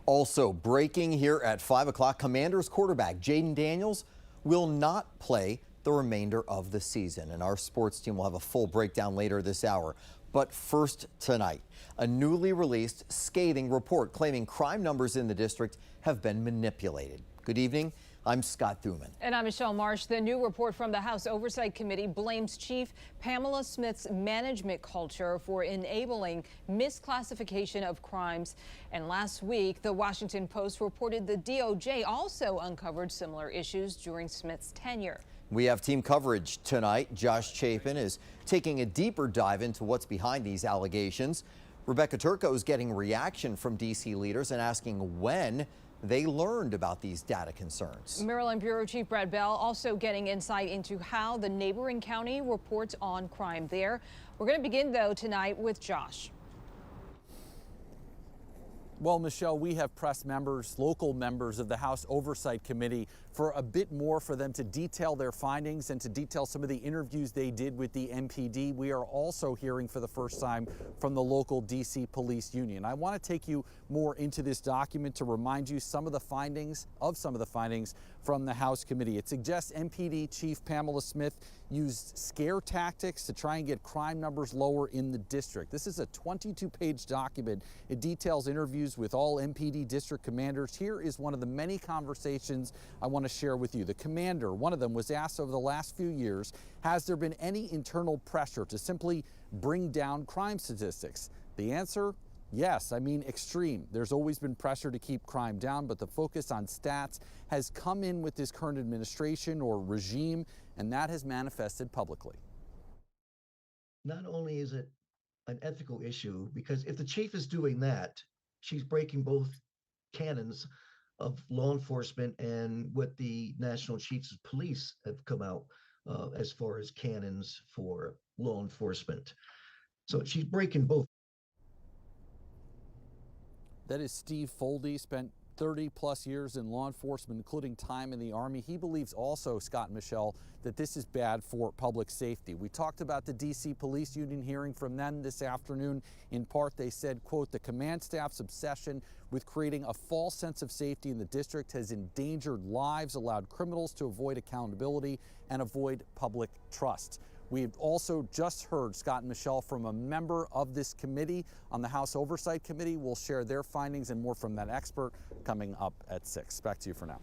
Also breaking here at 5 o'clock, Commanders quarterback Jaden Daniels will not play the remainder of the season. And our sports team will have a full breakdown later this hour. But first tonight, a newly released scathing report claiming crime numbers in the district have been manipulated. Good evening. I'm Scott Thuman. And I'm Michelle Marsh. The new report from the House Oversight Committee blames Chief Pamela Smith's management culture for enabling misclassification of crimes. And last week, the Washington Post reported the DOJ also uncovered similar issues during Smith's tenure. We have team coverage tonight. Josh Chapin is taking a deeper dive into what's behind these allegations. Rebecca Turco is getting reaction from D.C. leaders and asking when they learned about these data concerns. Maryland Bureau Chief Brad Bell also getting insight into how the neighboring county reports on crime there. We're going to begin, though, tonight with Josh. Well, Michelle, we have pressed members, local members of the House Oversight Committee for a bit more for them to detail their findings and to detail some of the interviews they did with the MPD. We are also hearing for the first time from the local D.C. Police Union. I want to take you more into this document to remind you some of the findings from the House Committee. It suggests MPD Chief Pamela Smith used scare tactics to try and get crime numbers lower in the district. This is a 22-page document. It details interviews with all MPD district commanders. Here is one of the many conversations I want to share with you. The commander, one of them, was asked over the last few years, has there been any internal pressure to simply bring down crime statistics? The answer, yes. I mean, extreme. There's always been pressure to keep crime down, but the focus on stats has come in with this current administration or regime, and that has manifested publicly. Not only is it an ethical issue, because if the chief is doing that, she's breaking both canons of law enforcement and what the National Chiefs of Police have come out as far as canons for law enforcement. So she's breaking both. That is Steve Foldy, spent 30-plus years in law enforcement, including time in the Army. He believes also, Scott and Michelle, that this is bad for public safety. We talked about the D.C. Police Union hearing from them this afternoon. In part, they said, quote, the command staff's obsession with creating a false sense of safety in the district has endangered lives, allowed criminals to avoid accountability, and avoid public trust. We've also just heard, Scott and Michelle, from a member of this committee on the House Oversight Committee. We'll share their findings and more from that expert coming up at 6. Back to you for now.